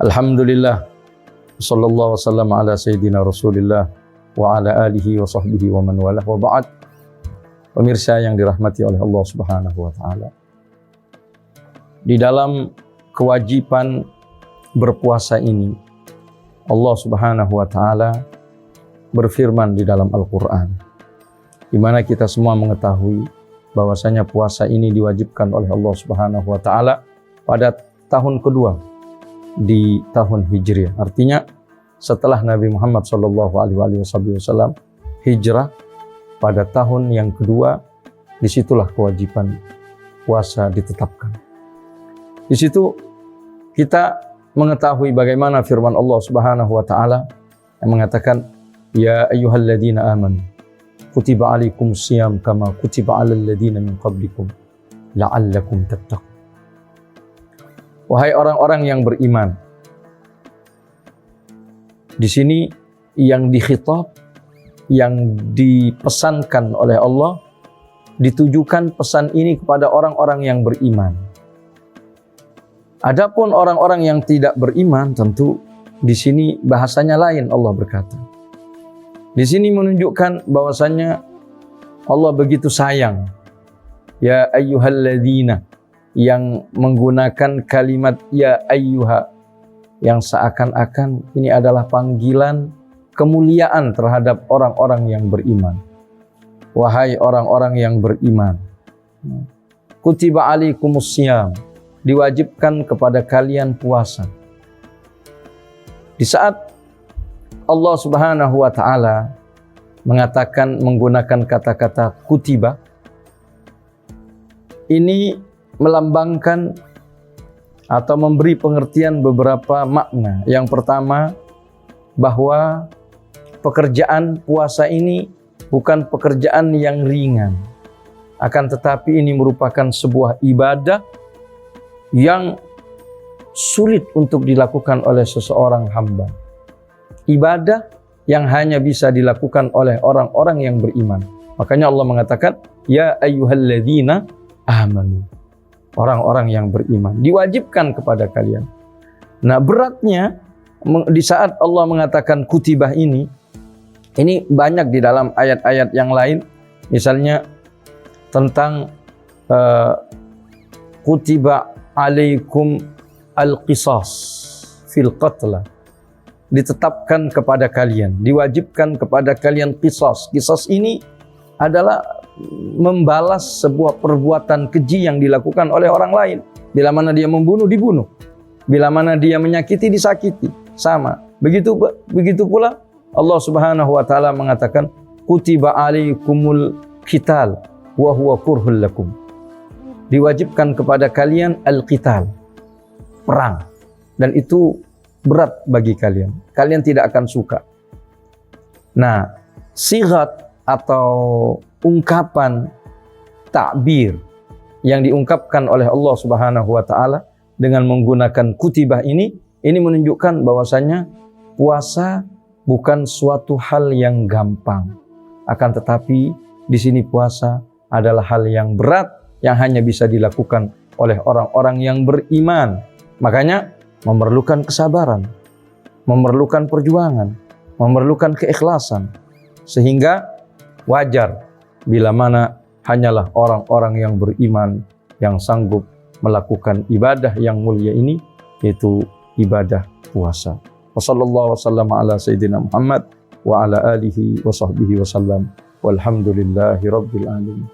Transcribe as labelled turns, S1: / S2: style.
S1: Alhamdulillah, sallallahu wasallam ala sayyidina Rasulillah wa ala alihi wa sahbihi wa man walah wa ba'd. Pemirsa yang dirahmati oleh Allah Subhanahu wa taala. Di dalam kewajiban berpuasa ini, Allah Subhanahu wa taala berfirman di dalam Al-Qur'an, di mana kita semua mengetahui bahwasanya puasa ini diwajibkan oleh Allah Subhanahu wa taala pada tahun kedua di tahun Hijriah. Artinya setelah Nabi Muhammad SAW hijrah pada tahun yang kedua, disitulah kewajiban puasa ditetapkan. Di situ kita mengetahui bagaimana firman Allah Subhanahu wa taala yang mengatakan, ya ayyuhalladzina amanu kutiba alaikumus shiyam kama kutiba alal ladzina min qablikum la'allakum tattaqun. Wahai orang-orang yang beriman. Di sini yang dikhitab, yang dipesankan oleh Allah, ditujukan pesan ini kepada orang-orang yang beriman. Adapun orang-orang yang tidak beriman, tentu di sini bahasanya lain. Allah berkata, di sini menunjukkan bahwasanya Allah begitu sayang. Ya ayyuhalladzina, yang menggunakan kalimat ya ayyuha, yang seakan-akan ini adalah panggilan kemuliaan terhadap orang-orang yang beriman. Wahai orang-orang yang beriman, kutiba alaikumus shiyam, diwajibkan kepada kalian puasa. Di saat Allah Subhanahu wa taala mengatakan, menggunakan kata-kata kutiba, ini melambangkan atau memberi pengertian beberapa makna. Yang pertama, bahwa pekerjaan puasa ini bukan pekerjaan yang ringan, akan tetapi ini merupakan sebuah ibadah yang sulit untuk dilakukan oleh seseorang hamba. Ibadah yang hanya bisa dilakukan oleh orang-orang yang beriman. Makanya Allah mengatakan, ya ayyuhalladzina amanu, orang-orang yang beriman, diwajibkan kepada kalian. Nah, beratnya di saat Allah mengatakan kutibah ini banyak di dalam ayat-ayat yang lain. Misalnya tentang kutiba alaikum al-qisas fil qatla, ditetapkan kepada kalian, diwajibkan kepada kalian qisas. Qisas ini adalah membalas sebuah perbuatan keji yang dilakukan oleh orang lain. Bila mana dia membunuh, dibunuh. Bila mana dia menyakiti, disakiti. Sama. Begitu pula Allah Subhanahu wa taala mengatakan, kutiba alaikumul qital wa huwa kurhul lakum. Diwajibkan kepada kalian al-qital, perang. Dan itu berat bagi kalian. Kalian tidak akan suka. Nah, sighat atau ungkapan takbir yang diungkapkan oleh Allah Subhanahu wa taala dengan menggunakan kutibah ini menunjukkan bahwasanya puasa bukan suatu hal yang gampang. Akan tetapi di sini puasa adalah hal yang berat yang hanya bisa dilakukan oleh orang-orang yang beriman. Makanya memerlukan kesabaran, memerlukan perjuangan, memerlukan keikhlasan, sehingga wajar bila mana hanyalah orang-orang yang beriman yang sanggup melakukan ibadah yang mulia ini, yaitu ibadah puasa. Wassallallahu wasallam ala sayyidina Muhammad wa ala alihi wa sahbihi wasallam. Walhamdulillahi rabbil alamin.